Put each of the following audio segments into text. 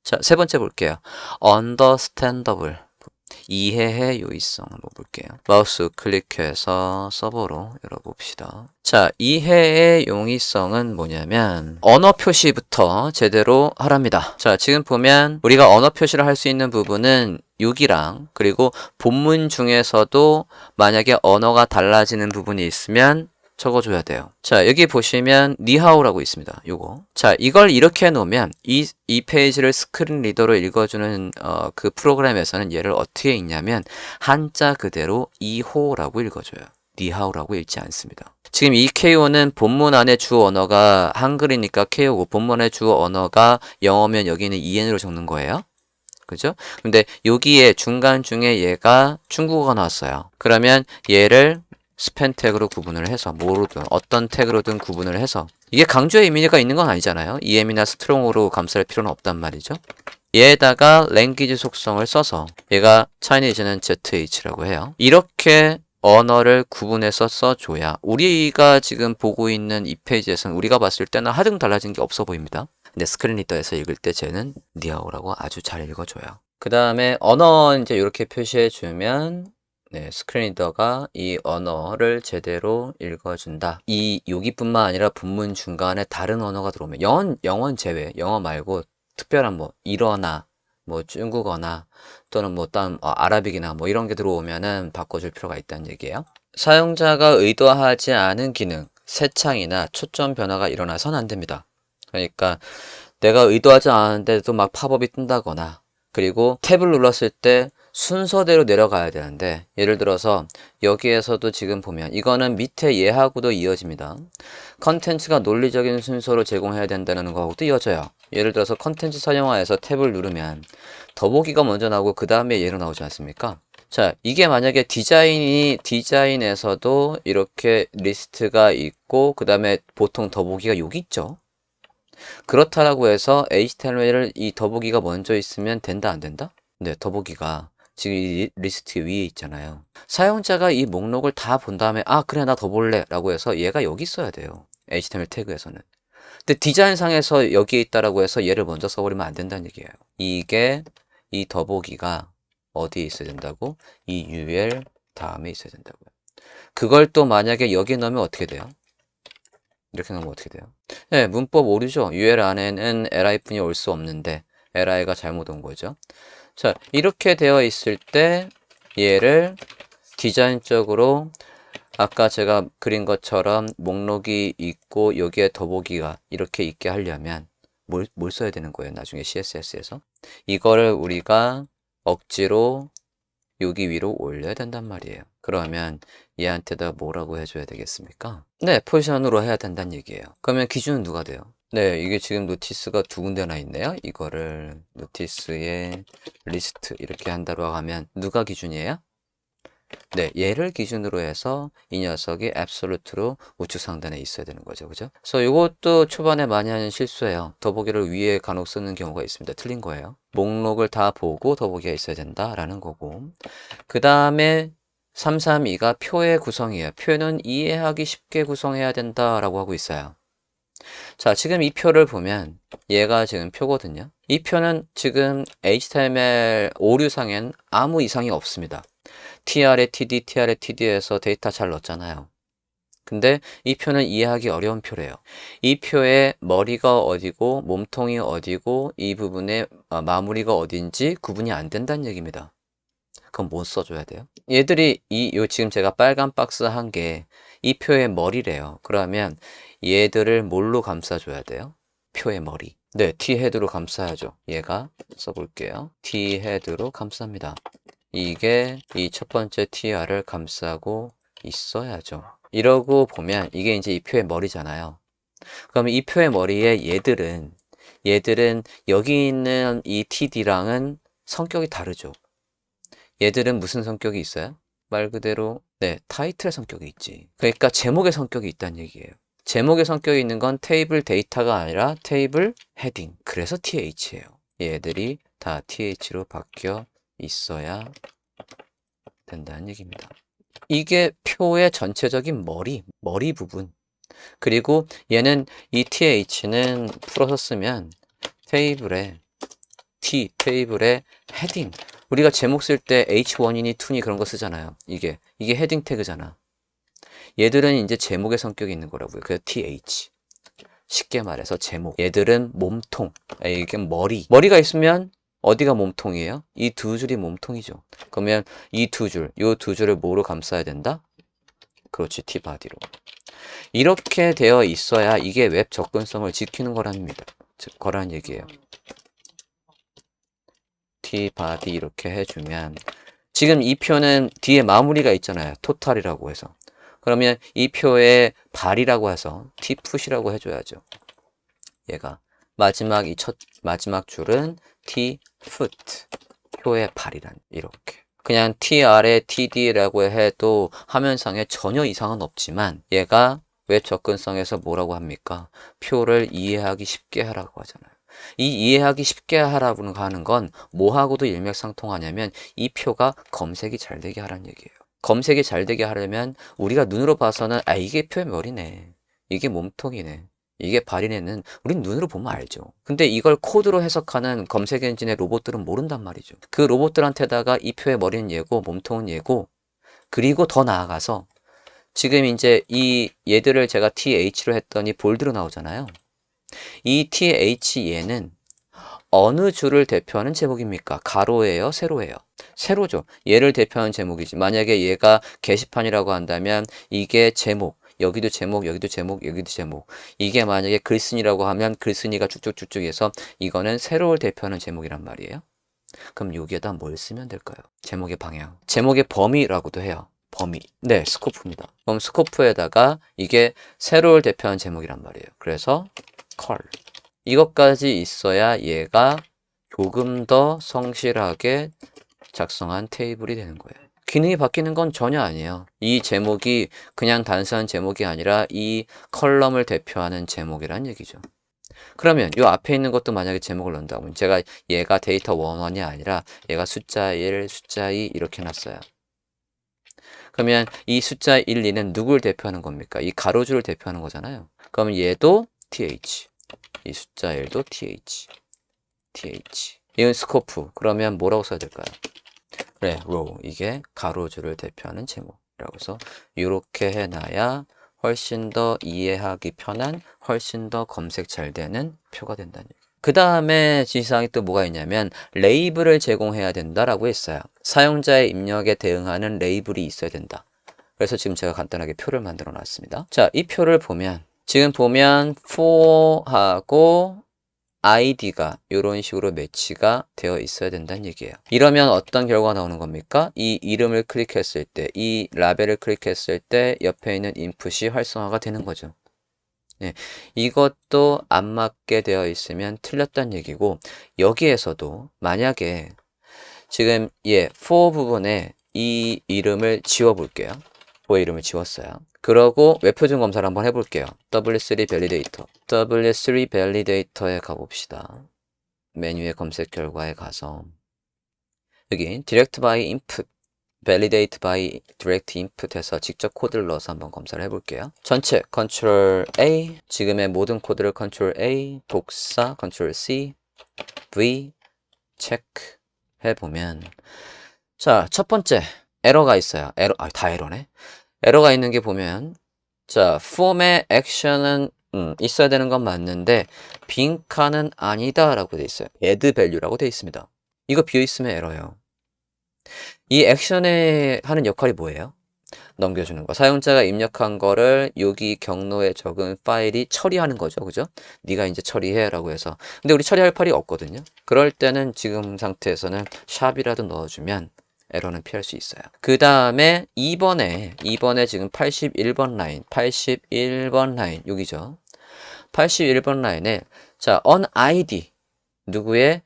자, 세 번째 볼게요. understandable. 이해의 요의성 한번 볼게요. 마우스 클릭해서 서버로 열어봅시다. 자, 이해의 용이성은 뭐냐면 언어 표시부터 제대로 하랍니다. 자, 지금 보면 우리가 언어 표시를 할 수 있는 부분은 6이랑 그리고 본문 중에서도 만약에 언어가 달라지는 부분이 있으면 적어줘야 돼요. 자, 여기 보시면 니하오라고 있습니다. 요거. 자, 이걸 이렇게 해놓으면 이 페이지를 스크린 리더로 읽어주는 그 프로그램에서는 얘를 어떻게 읽냐면 한자 그대로 이호라고 읽어줘요. 니하오라고 읽지 않습니다. 지금 이 KO는 본문 안에 주 언어가 한글이니까 KO고 본문의 주 언어가 영어면 여기는 EN으로 적는 거예요. 그죠? 근데 여기에 중간 중에 얘가 중국어가 나왔어요. 그러면 얘를 스팬 태그로 구분을 해서 뭐로든 어떤 태그로든 구분을 해서 이게 강조의 의미가 있는 건 아니잖아요. EM이나 스트롱으로 감쌀 필요는 없단 말이죠. 얘에다가 랭귀지 속성을 써서 얘가 차이니즈는 ZH라고 해요. 이렇게 언어를 구분해서 써줘야 우리가 지금 보고 있는 이 페이지에서는 우리가 봤을 때는 하등 달라진 게 없어 보입니다. 근데 스크린 리더에서 읽을 때 쟤는 니아오라고 아주 잘 읽어줘요. 그 다음에 언어 이제 이렇게 표시해주면 네, 스크린 리더가 이 언어를 제대로 읽어준다. 이 여기뿐만 아니라 본문 중간에 다른 언어가 들어오면 영어는 제외, 영어 말고 특별한 뭐 일어나, 뭐 중국어나 또는 뭐 다른 아라빅이나 뭐 이런 게 들어오면은 바꿔줄 필요가 있다는 얘기예요. 사용자가 의도하지 않은 기능, 새창이나 초점 변화가 일어나선 안 됩니다. 그러니까 내가 의도하지 않았는데도 막 팝업이 뜬다거나 그리고 탭을 눌렀을 때 순서대로 내려가야 되는데 예를 들어서 여기에서도 지금 보면 이거는 밑에 얘하고도 이어집니다. 컨텐츠가 논리적인 순서로 제공해야 된다는 거하고도 이어져요. 예를 들어서 컨텐츠 사용화에서 탭을 누르면 더보기가 먼저 나오고 그 다음에 얘로 나오지 않습니까? 자, 이게 만약에 디자인에서도 이렇게 리스트가 있고 그 다음에 보통 더보기가 여기 있죠. 그렇다라고 해서 HTML을 이 더보기가 먼저 있으면 된다 안 된다? 네, 더보기가 지금 이 리스트 위에 있잖아요. 사용자가 이 목록을 다 본 다음에 아 그래 나 더 볼래 라고 해서 얘가 여기 있어야 돼요. HTML 태그에서는. 근데 디자인상에서 여기에 있다라고 해서 얘를 먼저 써버리면 안 된다는 얘기예요. 이게 이 더보기가 어디에 있어야 된다고? 이 UL 다음에 있어야 된다고요. 그걸 또 만약에 여기에 넣으면 어떻게 돼요? 이렇게 넣으면 어떻게 돼요? 네, 문법 오류죠. UL 안에는 li뿐이 올 수 없는데 li가 잘못 온 거죠. 자, 이렇게 되어 있을 때 얘를 디자인적으로 아까 제가 그린 것처럼 목록이 있고 여기에 더보기가 이렇게 있게 하려면 뭘 써야 되는 거예요? 나중에 CSS에서 이거를 우리가 억지로 여기 위로 올려야 된단 말이에요. 그러면 얘한테다 뭐라고 해줘야 되겠습니까? 네, 포지션으로 해야 된다는 얘기예요. 그러면 기준은 누가 돼요? 네, 이게 지금 노티스가 두 군데나 있네요. 이거를 노티스의 리스트 이렇게 한다고 하면 누가 기준이에요? 네, 얘를 기준으로 해서 이 녀석이 absolute로 우측 상단에 있어야 되는 거죠. 그죠? 그래서 이것도 초반에 많이 하는 실수예요. 더보기를 위에 간혹 쓰는 경우가 있습니다. 틀린 거예요. 목록을 다 보고 더보기가 있어야 된다라는 거고. 그 다음에 332가 표의 구성이에요. 표는 이해하기 쉽게 구성해야 된다라고 하고 있어요. 자, 지금 이 표를 보면 얘가 지금 표거든요. 이 표는 지금 HTML 오류상엔 아무 이상이 없습니다. TR에 TD, TR에 TD에서 데이터 잘 넣었잖아요. 근데 이 표는 이해하기 어려운 표래요. 이 표의 머리가 어디고 몸통이 어디고 이 부분의 마무리가 어딘지 구분이 안 된다는 얘기입니다. 그럼 뭐 써줘야 돼요? 얘들이 요 지금 제가 빨간 박스 한 게 이 표의 머리래요. 그러면 얘들을 뭘로 감싸줘야 돼요? 표의 머리. 네, T-헤드로 감싸야죠. 얘가 써볼게요. T-헤드로 감쌉니다. 이게 이 첫 번째 TR을 감싸고 있어야죠. 이러고 보면 이게 이제 이 표의 머리잖아요. 그러면 이 표의 머리에 얘들은 여기 있는 이 TD랑은 성격이 다르죠. 얘들은 무슨 성격이 있어요? 말 그대로 네, 타이틀의 성격이 있지. 그러니까 제목의 성격이 있다는 얘기예요. 제목의 성격이 있는 건 테이블 데이터가 아니라 테이블 헤딩. 그래서 TH예요. 얘들이 다 TH로 바뀌어 있어야 된다는 얘기입니다. 이게 표의 전체적인 머리 부분. 그리고 얘는 이 TH는 풀어서 쓰면 테이블에 T 테이블의 헤딩. 우리가 제목 쓸 때 H1이니 2니 그런 거 쓰잖아요. 이게 헤딩 태그잖아. 얘들은 이제 제목의 성격이 있는 거라고요. 그래서 TH. 쉽게 말해서 제목. 얘들은 몸통. 이게 머리가 있으면 어디가 몸통이에요? 이 두 줄이 몸통이죠. 그러면 이 두 줄, 요 두 줄을 뭐로 감싸야 된다? 그렇지, T바디로. 이렇게 되어 있어야 이게 웹 접근성을 지키는 거라는 얘기예요. T바디 이렇게 해주면 지금 이 표는 뒤에 마무리가 있잖아요. 토탈이라고 해서. 그러면 이 표의 발이라고 해서 T풋이라고 해줘야죠. 얘가 마지막 줄은 T풋 표의 발이란 이렇게. 그냥 TR에 TD라고 해도 화면상에 전혀 이상은 없지만 얘가 웹 접근성에서 뭐라고 합니까? 표를 이해하기 쉽게 하라고 하잖아요. 이 이해하기 쉽게 하라고 하는 건 뭐하고도 일맥상통하냐면 이 표가 검색이 잘 되게 하라는 얘기예요. 검색이 잘 되게 하려면 우리가 눈으로 봐서는 이게 표의 머리네. 이게 몸통이네. 이게 발이네는 우린 눈으로 보면 알죠. 근데 이걸 코드로 해석하는 검색 엔진의 로봇들은 모른단 말이죠. 그 로봇들한테다가 이 표의 머리는 얘고 몸통은 얘고 그리고 더 나아가서 지금 이제 이 얘들을 제가 TH로 했더니 볼드로 나오잖아요. 이 TH 얘는 어느 줄을 대표하는 제목입니까? 가로예요? 세로예요? 세로죠. 얘를 대표하는 제목이지. 만약에 얘가 게시판이라고 한다면 이게 제목, 여기도 제목, 여기도 제목, 여기도 제목. 이게 만약에 글쓴이라고 하면 글쓴이가 쭉쭉쭉쭉 해서 이거는 세로를 대표하는 제목이란 말이에요. 그럼 여기에다 뭘 쓰면 될까요? 제목의 방향. 제목의 범위라고도 해요. 범위. 네, 스코프입니다. 그럼 스코프에다가 이게 세로를 대표하는 제목이란 말이에요. 그래서 컬. 이것까지 있어야 얘가 조금 더 성실하게 작성한 테이블이 되는 거예요. 기능이 바뀌는 건 전혀 아니에요. 이 제목이 그냥 단순한 제목이 아니라 이 컬럼을 대표하는 제목이란 얘기죠. 그러면 이 앞에 있는 것도 만약에 제목을 넣는다면 제가 얘가 데이터 11이 아니라 얘가 숫자 1, 숫자 2 이렇게 놨어요. 그러면 이 숫자 1, 2는 누굴 대표하는 겁니까? 이 가로줄을 대표하는 거잖아요. 그럼 얘도 TH. 이 숫자 1도 TH. 이건 스코프. 그러면 뭐라고 써야 될까요? 그래, row. 이게 가로줄을 대표하는 제목이라고 해서 이렇게 해놔야 훨씬 더 이해하기 편한, 훨씬 더 검색 잘 되는 표가 된다는 얘기예요. 그 다음에 지시사항이 또 뭐가 있냐면 레이블을 제공해야 된다라고 했어요. 사용자의 입력에 대응하는 레이블이 있어야 된다. 그래서 지금 제가 간단하게 표를 만들어 놨습니다. 자, 이 표를 보면 지금 보면 for하고 id가 이런 식으로 매치가 되어 있어야 된다는 얘기예요. 이러면 어떤 결과가 나오는 겁니까? 이 이름을 클릭했을 때, 이 라벨을 클릭했을 때 옆에 있는 인풋이 활성화가 되는 거죠. 네, 이것도 안 맞게 되어 있으면 틀렸다는 얘기고 여기에서도 만약에 지금 for 부분에 이 이름을 지워 볼게요. for 이름을 지웠어요. 그러고 웹표준 검사를 한번 해볼게요. W3 validator. W3 validator에 가봅시다. 메뉴의 검색 결과에 가서 여기 direct by input, validate by direct input 해서 직접 코드를 넣어서 한번 검사를 해볼게요. 전체 Ctrl A, 지금의 모든 코드를 Ctrl A, 복사, Ctrl C, V, 체크 해보면 자, 첫 번째 에러가 있어요. 다 에러네. 에러가 있는 게 보면 자, 폼의 액션은 있어야 되는 건 맞는데 빈칸은 아니다 라고 돼 있어요. add value라고 돼 있습니다. 이거 비어있으면 에러예요. 이 액션에 하는 역할이 뭐예요? 넘겨주는 거. 사용자가 입력한 거를 여기 경로에 적은 파일이 처리하는 거죠. 그죠? 네가 이제 처리해 라고 해서. 근데 우리 처리할 파일이 없거든요. 그럴 때는 지금 상태에서는 샵이라도 넣어주면 에러는 피할 수 있어요. 그 다음에 2번에 지금 81번 라인 여기죠. 81번 라인에 자 on id 누구의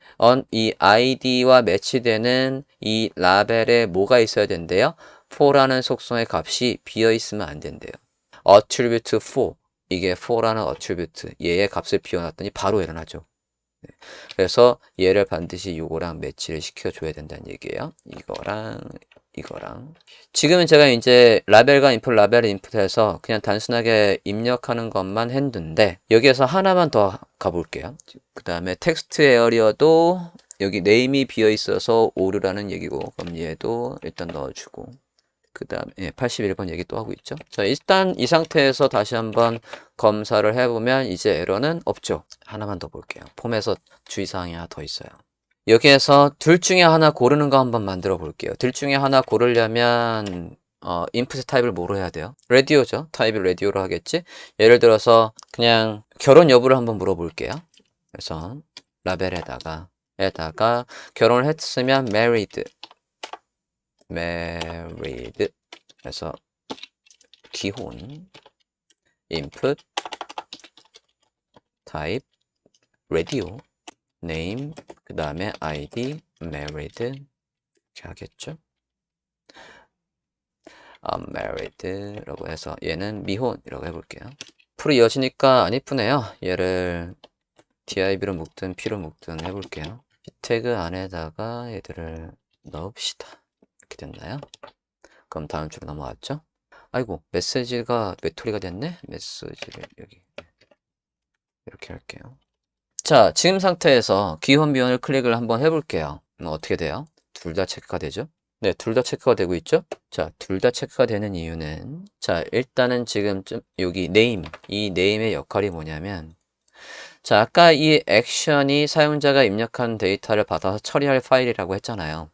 이 id와 매치되는 이 라벨에 뭐가 있어야 된대요? for라는 속성의 값이 비어 있으면 안 된대요. attribute for 이게 for라는 attribute 얘의 값을 비워놨더니 바로 일어나죠. 그래서 얘를 반드시 요거랑 매치를 시켜줘야 된다는 얘기예요. 이거랑 지금은 제가 이제 라벨과 인풋 라벨을 인풋해서 그냥 단순하게 입력하는 것만 했는데 여기에서 하나만 더 가볼게요. 그 다음에 텍스트 에어리어도 여기 name이 비어 있어서 오류라는 얘기고, 그럼 얘도 일단 넣어주고, 그 다음에 81번 얘기 또 하고 있죠. 자, 일단 이 상태에서 다시 한번 검사를 해보면 이제 에러는 없죠. 하나만 더 볼게요. 폼에서 주의사항이 하나 더 있어요. 여기에서 둘 중에 하나 고르는 거 한번 만들어 볼게요. 둘 중에 하나 고르려면 인풋의 타입을 뭐로 해야 돼요? 라디오죠. 타입을 라디오로 하겠지. 예를 들어서 그냥 결혼 여부를 한번 물어볼게요. 그래서 라벨에다가 결혼을 했으면 married 그래서 기혼 input type radio name 그 다음에 id married 이렇게 하겠죠. unmarried라고 해서 얘는 미혼이라고 해볼게요. 풀이 이어지니까 안 이쁘네요. 얘를 div로 묶든 p로 묶든 해볼게요. 태그 안에다가 얘들을 넣읍시다. 이렇게 됐나요? 그럼 다음 줄로 넘어갔죠? 아이고, 메시지가 외톨이가 됐네? 메시지를 여기 이렇게 할게요. 자, 지금 상태에서 기혼 미혼을 클릭을 한번 해볼게요. 어떻게 돼요? 둘 다 체크가 되죠? 네, 둘 다 체크가 되고 있죠? 자, 둘 다 체크가 되는 이유는 자, 일단은 지금 여기 name, 이 name의 역할이 뭐냐면 자, 아까 이 액션이 사용자가 입력한 데이터를 받아서 처리할 파일이라고 했잖아요.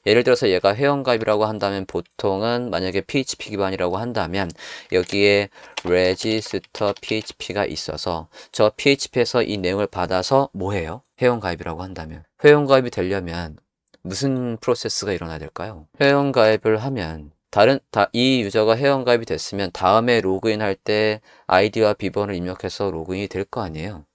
예를 들어서 얘가 회원가입이라고 한다면 보통은 만약에 PHP 기반이라고 한다면 여기에 register PHP가 있어서 저 PHP에서 이 내용을 받아서 뭐 해요? 회원가입이라고 한다면 회원가입이 되려면 무슨 프로세스가 일어나야 될까요? 회원가입을 하면 이 유저가 회원가입이 됐으면 다음에 로그인 할 때 아이디와 비번을 입력해서 로그인이 될 거 아니에요?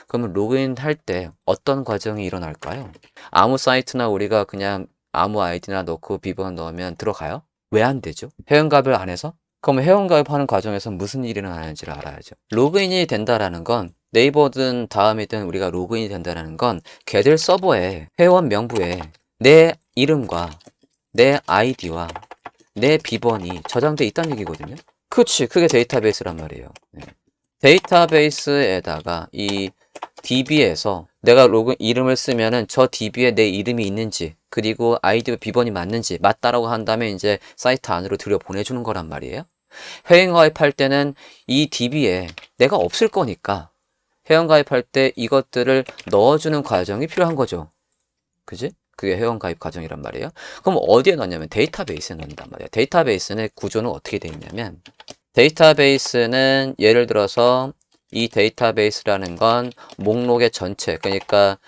그러면 로그인 할 때 어떤 과정이 일어날까요? 아무 사이트나 우리가 그냥 아무 아이디나 넣고 비번 넣으면 들어가요? 왜 안 되죠? 회원가입을 안 해서? 그럼 회원가입하는 과정에서 무슨 일이 일어나는지를 알아야죠. 로그인이 된다라는 건 네이버든 다음이든 우리가 로그인이 된다라는 건 걔들 서버에 회원 명부에 내 이름과 내 아이디와 내 비번이 저장돼 있다는 얘기거든요. 그치, 그게 데이터베이스란 말이에요. 네. 데이터베이스에다가 이 DB에서 내가 로그인 이름을 쓰면은 저 DB에 내 이름이 있는지 그리고 아이디와 비번이 맞는지 맞다라고 한 다음에 이제 사이트 안으로 들여 보내주는 거란 말이에요. 회원가입할 때는 이 DB에 내가 없을 거니까 회원가입할 때 이것들을 넣어주는 과정이 필요한 거죠. 그지? 그게 회원가입 과정이란 말이에요. 그럼 어디에 넣냐면 데이터베이스에 넣는단 말이에요. 데이터베이스의 구조는 어떻게 되어 있냐면 데이터베이스는 예를 들어서 이 데이터베이스라는 건 목록의 전체, 그러니까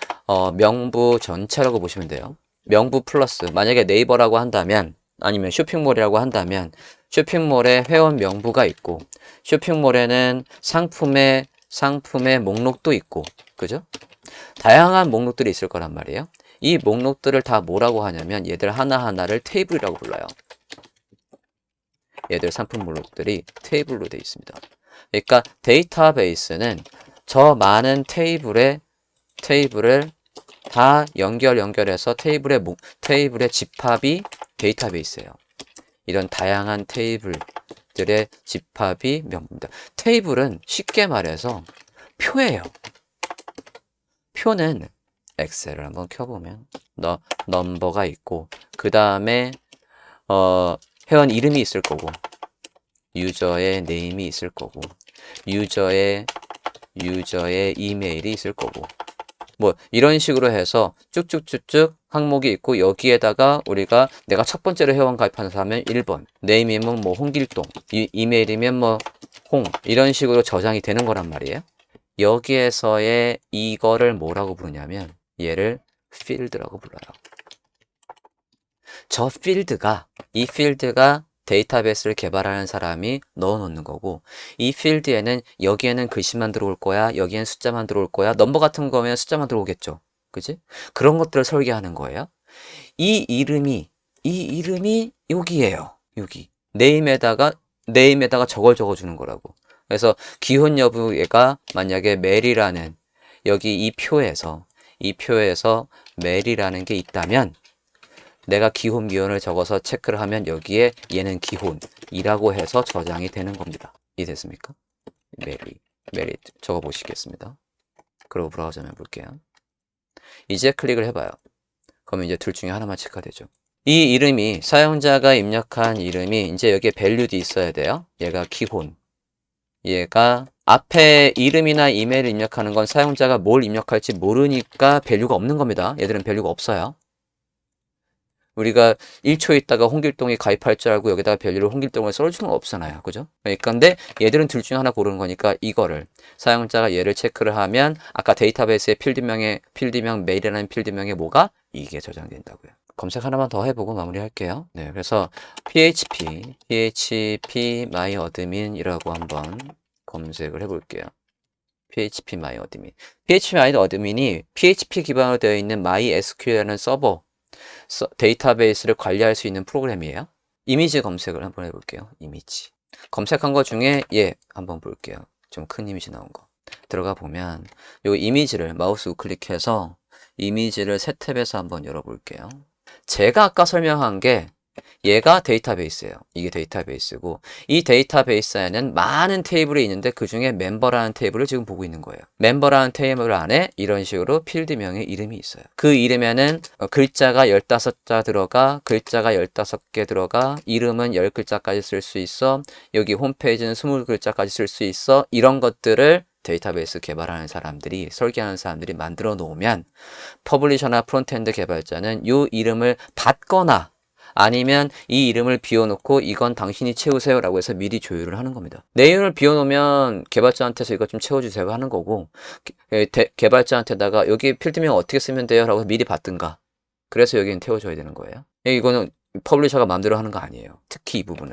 명부 전체라고 보시면 돼요. 명부 플러스 만약에 네이버라고 한다면 아니면 쇼핑몰이라고 한다면 쇼핑몰에 회원 명부가 있고 쇼핑몰에는 상품의 목록도 있고 그죠? 다양한 목록들이 있을 거란 말이에요. 이 목록들을 다 뭐라고 하냐면 얘들 하나하나를 테이블이라고 불러요. 얘들 상품 목록들이 테이블로 되어 있습니다. 그러니까 데이터베이스는 저 많은 테이블을 다 연결해서 테이블의 집합이 데이터베이스예요. 이런 다양한 테이블들의 집합이 명부입니다. 테이블은 쉽게 말해서 표예요. 표는 엑셀을 한번 켜보면 넘버가 있고 그 다음에 회원 이름이 있을 거고 유저의 네임이 있을 거고 유저의 이메일이 있을 거고 뭐 이런 식으로 해서 쭉쭉쭉쭉 항목이 있고 여기에다가 우리가 내가 첫 번째로 회원 가입하는 사람은 1번 네임이면 뭐 홍길동 이메일이면 뭐 홍 이런 식으로 저장이 되는 거란 말이에요. 여기에서의 이거를 뭐라고 부르냐면 얘를 필드라고 불러요. 이 필드가 데이터베이스를 개발하는 사람이 넣어놓는 거고 이 필드에는 여기에는 글씨만 들어올 거야 여기에는 숫자만 들어올 거야 넘버 같은 거면 숫자만 들어오겠죠. 그지? 그런 것들을 설계하는 거예요. 이 이름이 여기에요. 여기 네임에다가 저걸 적어주는 거라고. 그래서 기혼 여부가 만약에 멜이라는 여기 이 표에서 멜이라는 게 있다면 내가 기혼 미혼을 적어서 체크를 하면 여기에 얘는 기혼이라고 해서 저장이 되는 겁니다. 이해됐습니까? 메리 적어 보시겠습니다. 그리고 브라우저 한번 볼게요. 이제 클릭을 해봐요. 그러면 이제 둘 중에 하나만 체크가 되죠. 이 이름이 사용자가 입력한 이름이 이제 여기에 밸류도 있어야 돼요. 얘가 기본. 얘가 앞에 이름이나 이메일을 입력하는 건 사용자가 뭘 입력할지 모르니까 밸류가 없는 겁니다. 얘들은 밸류가 없어요. 우리가 1초 있다가 홍길동이 가입할 줄 알고 여기다가 밸류를 홍길동을 써줄 수는 없잖아요. 그죠? 그러니까 근데 얘들은 둘 중에 하나 고르는 거니까 이거를 사용자가 얘를 체크를 하면 아까 데이터베이스의 필드명 메일이라는 필드명에 뭐가? 이게 저장된다고요. 검색 하나만 더 해보고 마무리할게요. 네, 그래서 php myadmin이라고 한번 검색을 해볼게요. php myadmin. php myadmin이 PHP 기반으로 되어 있는 MySQL이라는 서버 데이터베이스를 관리할 수 있는 프로그램이에요. 이미지 검색을 한번 해볼게요. 이미지. 검색한 것 중에 한번 볼게요. 좀 큰 이미지 나온 거. 들어가 보면 요 이미지를 마우스 우클릭해서 이미지를 새 탭에서 한번 열어볼게요. 제가 아까 설명한 게 얘가 데이터베이스예요. 이게 데이터베이스고 이 데이터베이스에는 많은 테이블이 있는데 그 중에 멤버라는 테이블을 지금 보고 있는 거예요. 멤버라는 테이블 안에 이런 식으로 필드명의 이름이 있어요. 그 이름에는 글자가 15자 들어가, 글자가 15개 들어가, 이름은 10글자까지 쓸 수 있어, 여기 홈페이지는 20글자까지 쓸 수 있어. 이런 것들을 데이터베이스 개발하는 사람들이, 설계하는 사람들이 만들어 놓으면 퍼블리셔나 프론트엔드 개발자는 이 이름을 받거나 아니면 이 이름을 비워놓고 이건 당신이 채우세요 라고 해서 미리 조율을 하는 겁니다. 내 이름을 비워놓으면 개발자한테서 이거 좀 채워주세요 하는 거고 개발자한테다가 여기 필드명 어떻게 쓰면 돼요 라고 미리 받든가 그래서 여기는 태워줘야 되는 거예요. 이거는 퍼블리셔가 마음대로 하는 거 아니에요. 특히 이 부분은.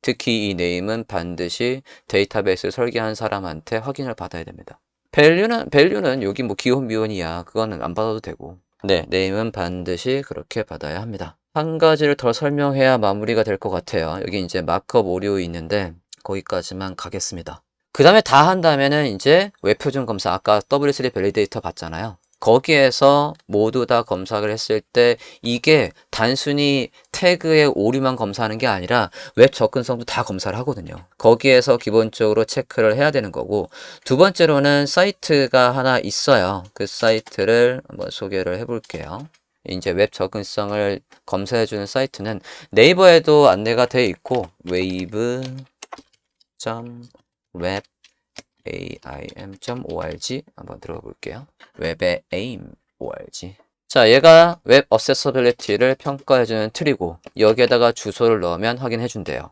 특히 이 네임은 반드시 데이터베이스를 설계한 사람한테 확인을 받아야 됩니다. 밸류는 여기 뭐 기본 미원이야. 그거는 안 받아도 되고. 네, 네임은 반드시 그렇게 받아야 합니다. 한 가지를 더 설명해야 마무리가 될 것 같아요. 여기 이제 마크업 오류 있는데 거기까지만 가겠습니다. 그 다음에 다 한다면은 이제 웹표준 검사 아까 W3 밸리데이터 봤잖아요. 거기에서 모두 다 검사를 했을 때 이게 단순히 태그의 오류만 검사하는 게 아니라 웹 접근성도 다 검사를 하거든요. 거기에서 기본적으로 체크를 해야 되는 거고 두 번째로는 사이트가 하나 있어요. 그 사이트를 한번 소개를 해볼게요. 이제 웹 접근성을 검사해주는 사이트는 네이버에도 안내가 되어 있고 wave.webaim.org 한번 들어가 볼게요. webaim.org. 자, 얘가 웹 어세서빌리티를 평가해주는 툴이고 여기에다가 주소를 넣으면 확인해 준대요.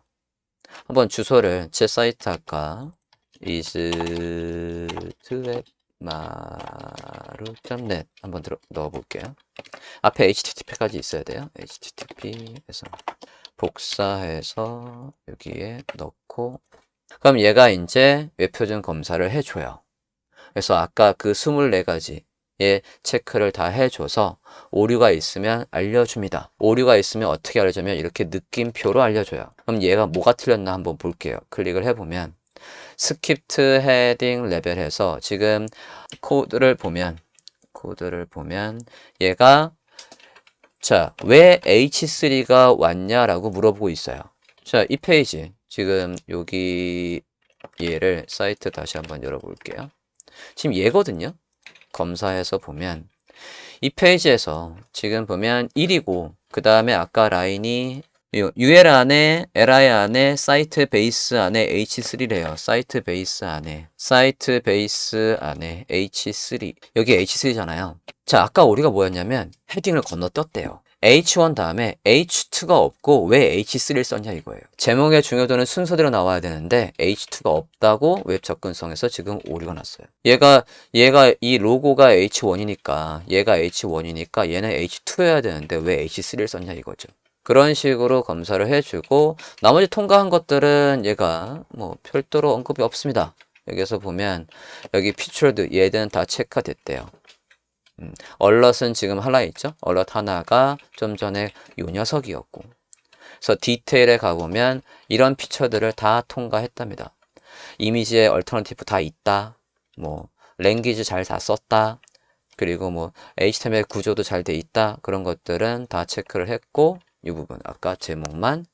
한번 주소를 제 사이트 아까 iswebmaru.net 한번 넣어 볼게요. 앞에 http까지 있어야 돼요. http에서 복사해서 여기에 넣고 그럼 얘가 이제 웹표준 검사를 해줘요. 그래서 아까 그 24가지의 체크를 다 해줘서 오류가 있으면 알려줍니다. 오류가 있으면 어떻게 알려주면 이렇게 느낌표로 알려줘요. 그럼 얘가 뭐가 틀렸나 한번 볼게요. 클릭을 해보면 스크립트 헤딩 레벨에서 지금 코드를 보면 얘가 자, 왜 H3가 왔냐라고 물어보고 있어요. 자, 이 페이지 지금 여기 얘를 사이트 다시 한번 열어볼게요. 지금 얘거든요. 검사해서 보면 이 페이지에서 지금 보면 1이고 그 다음에 아까 라인이 UL 안에 LI 안에 사이트 베이스 안에 H3래요. 사이트 베이스 안에 H3 여기 H3잖아요. 자, 아까 우리가 뭐였냐면 헤딩을 건너뛰었대요. H1 다음에 H2가 없고 왜 H3를 썼냐 이거예요. 제목의 중요도는 순서대로 나와야 되는데 H2가 없다고 웹 접근성에서 지금 오류가 났어요. 얘가 이 로고가 H1이니까 얘가 H1이니까 얘는 H2여야 되는데 왜 H3를 썼냐 이거죠. 그런 식으로 검사를 해주고 나머지 통과한 것들은 얘가 뭐 별도로 언급이 없습니다. 여기서 보면 여기 피처드 얘들은 다 체크가 됐대요. 얼럿은 지금 하나 있죠? 얼럿 하나가 좀 전에 요 녀석이었고 그래서 디테일에 가보면 이런 피처들을 다 통과했답니다. 이미지에 얼터너티브 다 있다. 뭐 랭귀지 잘 다 썼다. 그리고 뭐 HTML 구조도 잘 돼 있다. 그런 것들은 다 체크를 했고 이 부분 아까 제목만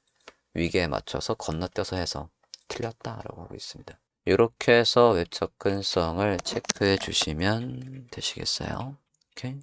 위계에 맞춰서 건너뛰어서 해서 틀렸다라고 하고 있습니다. 이렇게 해서 웹 접근성을 체크해 주시면 되시겠어요. 오케이.